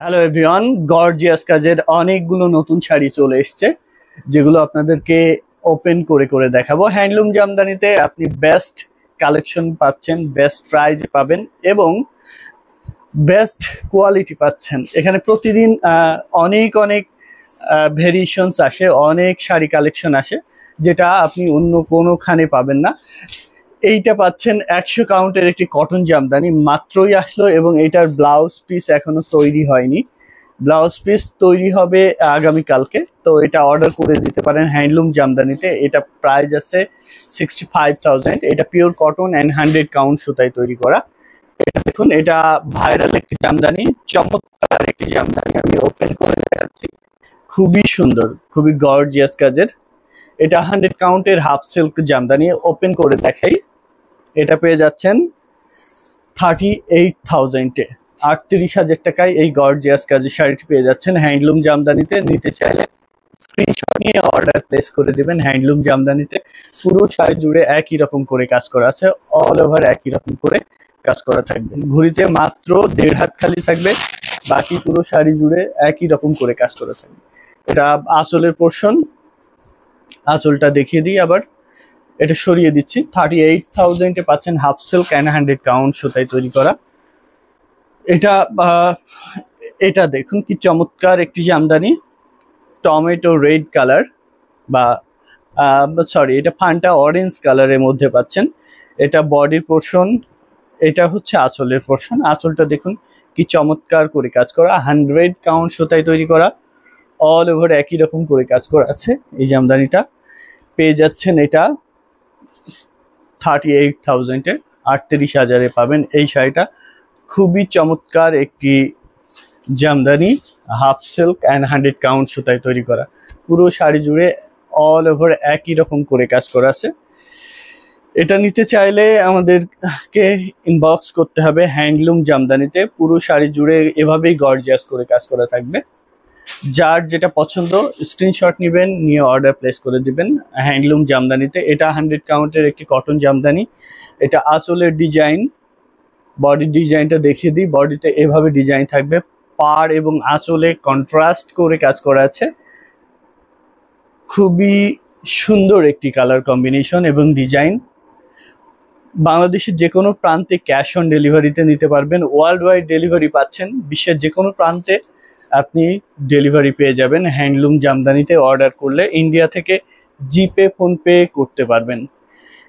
Hello everyone, gorgeous কাজের অনেকগুলো নতুন শাড়ি চলে এসেছে যেগুলো আপনাদেরকে ওপেন করে করে দেখাবো। হ্যান্ডলুম জামদানিতে আপনি বেস্ট কালেকশন পাচ্ছেন, বেস্ট প্রাইজে পাবেন এবং বেস্ট কোয়ালিটি পাচ্ছেন। এখানে প্রতিদিন অনেক অনেক ভেরিয়েশনস আসে, অনেক শাড়ি কালেকশন আসে যেটা আপনি অন্য কোনোখানে পাবেন না। এইটা পাচ্ছেন 100 কাউন্টের একটি কটন জামদানি, মাত্রই আসলো এবং এটার ব্লাউজ পিস এখনো তৈরি হয়নি। ব্লাউজ পিস তৈরি হবে আগামীকালকে, তো এটা অর্ডার করে দিতে পারেন হ্যান্ডলুম জামদানিতে। এটা প্রাইস আছে 65,000। এটা পিওর কটন অ্যান্ড 100 কাউন্ট সুতায় তৈরি করা। এটা দেখুন, এটা ভাইরাল একটি জামদানি, চমৎকার একটি জামদানি। আমি ওপেন করে দেখাচ্ছি, খুবই সুন্দর, খুবই গর্জিয়াস কাজের। এটা 100 কাউন্টের হাফ সিল্ক জামদানি। ওপেন করে দেখাই, এটা পেয়ে যাচ্ছেন 38,000-এ, 38,000 টাকায় এই গর্জিয়াস কাজের শাড়িটি পেয়ে যাচ্ছেন হ্যান্ডলুম জামদানিতে। নিতে চাইলে স্ক্রিনশট নিয়ে অর্ডার প্লেস করে দিবেন। হ্যান্ডলুম জামদানিতে পুরো শাড়ি জুড়ে একই রকম করে কাজ করা আছে, অল ওভার একই রকম করে কাজ করা থাকবে। ঘুরিতে মাত্র 1.5 হাত খালি থাকবে, বাকি পুরো শাড়ি জুড়ে একই রকম করে কাজ করা থাকবে। এটা আঁচলের পোর্শন, আঁচলটা দেখিয়ে দিই আবার, এটা সরিয়ে দিচ্ছি। 38,000-এ পাচ্ছেন হাফ সিল্ক অ্যান্ড 100 কাউন্ট সুতায় তৈরি করা। এটা এটা দেখুন কি চমৎকার একটি জামদানি, টমেটো রেড কালার বা সরি, এটা ফান্টা অরেঞ্জ কালারের মধ্যে পাচ্ছেন। এটা বডির পোর্শন, এটা হচ্ছে আঁচলের পোর্শন। আঁচলটা দেখুন কি চমৎকার করে কাজ করা, 100 কাউন্ট সুতায় তৈরি করা, অল ওভার একই রকম করে কাজ করা আছে। এই জামদানিটা পেয়ে যাচ্ছেন এটা 38,000-এ, 38,000-এ পাবেন এই শাড়িটা। খুবই চমৎকার একটি jamdani, half silk and 100 count সুতায় তৈরি করা। পুরো শাড়ি জুড়ে অল ওভার একই রকম করে কাজ করা আছে। এটা নিতে চাইলে আমাদেরকে ইনবক্স করতে হবে হ্যান্ডলুম জামদানিতে। পুরো শাড়ি জুড়ে এভাবেই গর্জিয়াস করে কাজ করা থাকবে। যার যেটা পছন্দ স্ক্রিনশট নেবেন, নিয়ে অর্ডার প্লেস করে দিবেন হ্যান্ডলুম জামদানিতে। এটা 100 কাউন্টের একটি কটন জামদানি। এটা আঁচলের ডিজাইন, বডির ডিজাইনটা দেখিয়ে দিই। বডিতে এভাবে ডিজাইন থাকবে, পাড় এবং আঁচলে কন্ট্রাস্ট করে কাজ করা আছে। খুবই সুন্দর একটি কালার কম্বিনেশন এবং ডিজাইন। বাংলাদেশের যে কোনো প্রান্তে ক্যাশ অন ডেলিভারিতে নিতে পারবেন। ওয়ার্ল্ড ওয়াইড ডেলিভারি পাচ্ছেন, বিশ্বের যে কোনো প্রান্তে আপনি ডেলিভারি পেয়ে যাবেন হ্যান্ডলুম জামদানিতে অর্ডার করলে। ইন্ডিয়া থেকে জিপে, ফোনপে করতে পারবেন।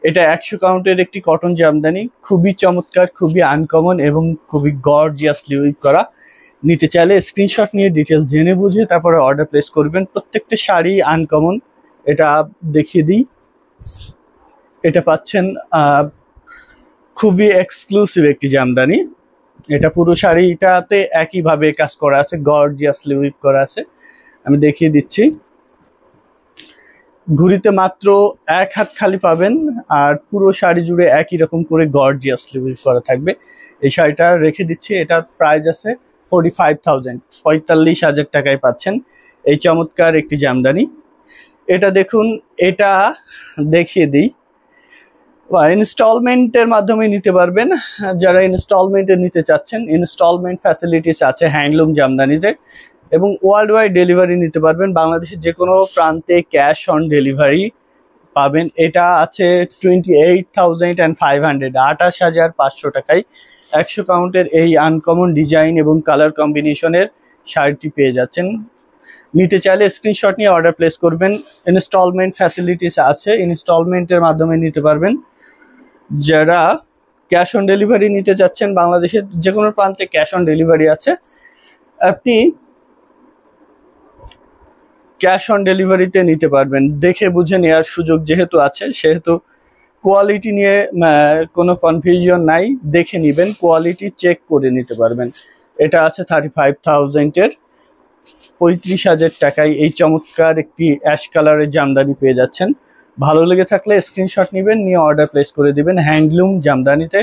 এটা 100 কাউন্টের একটি কটন জামদানি, খুবই চমৎকার, খুবই আনকমন এবং খুবই গর্জিয়াসলি উইভ করা। নিতে চাইলে স্ক্রিনশট নিয়ে ডিটেলস জেনে বুঝে তারপরে অর্ডার প্লেস করবেন। প্রত্যেকটা শাড়ি আনকমন। এটা দেখিয়ে দিই, এটা পাচ্ছেন খুবই এক্সক্লুসিভ একটি জামদানি। এটা পুরো শাড়িটাতে একইভাবে কাজ করা আছে, গর্জিয়াসলি উইভ করা আছে। আমি দেখিয়ে দিচ্ছি, ঘুরিতে মাত্র 1 হাত খালি পাবেন আর পুরো শাড়ি জুড়ে একই রকম করে গর্জিয়াসলি উইভ করা থাকবে। এই শাড়িটা রেখে দিচ্ছি, এটা প্রাইস আছে 45,000, 45,000 টাকায় পাচ্ছেন এই চমৎকার একটি জামদানি। এটা দেখুন, এটা দেখিয়ে দিই, ইনস্টলমেন্টের মাধ্যমে নিতে পারবেন। যারা ইনস্টলমেন্টে নিতে চাচ্ছেন, ইনস্টলমেন্ট ফ্যাসিলিটিস আছে হ্যান্ডলুম জামদানিতে এবং ওয়ার্ল্ড ওয়াইড ডেলিভারি নিতে পারবেন। বাংলাদেশের যে কোনো প্রান্তে ক্যাশ অন ডেলিভারি পাবেন। এটা আছে 28,500, 28,500 টাকায় 100 কাউন্টের এই আনকমন ডিজাইন এবং কালার কম্বিনেশনের শাড়িটি পেয়ে যাচ্ছেন। নিতে চাইলে স্ক্রিনশট নিয়ে অর্ডার প্লেস করবেন। ইনস্টলমেন্ট ফ্যাসিলিটিস আছে, ইনস্টলমেন্টের মাধ্যমে নিতে পারবেন। যারা ক্যাশ অন ডেলিভারি নিতে চাচ্ছেন, বাংলাদেশের যে কোনো প্রান্তে ক্যাশ অন ডেলিভারি আছে, আপনি ক্যাশ অন ডেলিভারিতে নিতে পারবেন। দেখে বুঝে নেওয়ার সুযোগ যেহেতু আছে, সেহেতু কোয়ালিটি নিয়ে কোনো কনফিউশন নাই, দেখে নেবেন, কোয়ালিটি চেক করে নিতে পারবেন। এটা আছে 35,000-এর, 35,000 টাকায় এই চমৎকার একটি অ্যাশ কালারের জামদানি পেয়ে যাচ্ছেন। ভালো লেগে থাকলে স্ক্রিনশট নেবেন, নিয়ে অর্ডার প্লেস করে দিবেন হ্যান্ডলুম জামদানিতে।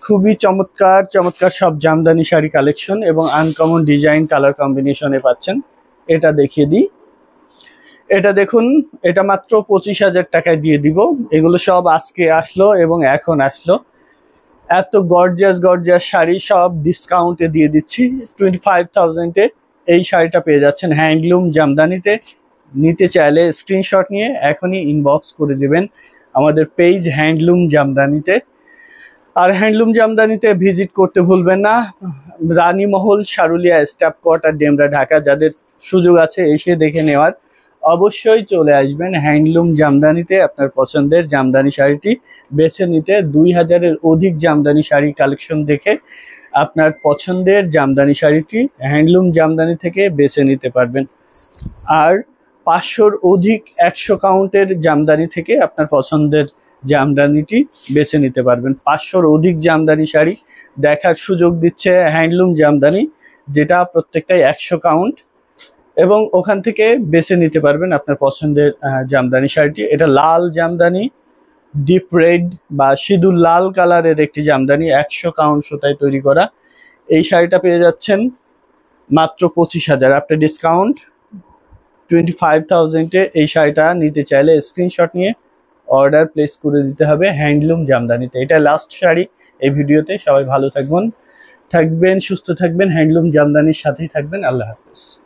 খুবই চমৎকার চমৎকার সব জামদানি শাড়ি কালেকশন এবং আনকমন ডিজাইন কালার কম্বিনেশনে পাচ্ছেন। এটা দেখিয়ে দিই, এটা দেখুন, এটা মাত্র 25,000 টাকায় দিয়ে দিব। এগুলো সব আজকে আসলো এবং এখন আসলো। এত গর্জিয়াস গর্জিয়াস শাড়ি সব ডিসকাউন্টে দিয়ে দিচ্ছি। 25,000-এ এই শাড়িটা পেয়ে যাচ্ছেন হ্যান্ডলুম জামদানিতে। নিতে চাইলে স্ক্রিনশট নিয়ে এখনই ইনবক্স করে দিবেন আমাদের পেজ হ্যান্ডলুম জামদানিতে। আর হ্যান্ডলুম জামদানিতে ভিজিট করতে ভুলবেন না, রানীমহল, সারুলিয়া, স্টাফ কোয়ার্টার, ডেমরা, ঢাকা। যাদের সুযোগ আছে এসে দেখে নেওয়ার, অবশ্যই চলে আসবেন হ্যান্ডলুম জামদানিতে আপনার পছন্দের জামদানি শাড়িটি বেছে নিতে। 2000-এর অধিক জামদানি শাড়ি কালেকশন দেখে আপনার পছন্দের জামদানি শাড়িটি হ্যান্ডলুম জামদানি থেকে বেছে নিতে পারবেন। আর 500-র অধিক 100 কাউন্টের জামদানি থেকে আপনার পছন্দের জামদানিটি বেছে নিতে পারবেন। 500-র অধিক জামদানি শাড়ি দেখার সুযোগ দিচ্ছে হ্যান্ডলুম জামদানি, যেটা প্রত্যেকটাই 100 কাউন্ট, এবং ওখান থেকে বেছে নিতে পারবেন আপনার পছন্দের জামদানি শাড়িটি। এটা লাল জামদানি, ডিপ রেড বা সিঁদুর লাল কালারের একটি জামদানি, 100 কাউন্ট সুতায় তৈরি করা। এই শাড়িটা পেয়ে যাচ্ছেন মাত্র 25,000 আফটার ডিসকাউন্ট। 25,000-এ এই শাড়িটা নিতে চাইলে স্ক্রিনশট নিয়ে অর্ডার প্লেস করে দিতে হবে হ্যান্ডলুম জামদানিতে। এটা লাস্ট শাড়ি এই ভিডিওতে। সবাই ভালো থাকবেন, সুস্থ থাকবেন, হ্যান্ডলুম জামদানির সাথেই থাকবেন। আল্লাহ হাফেজ।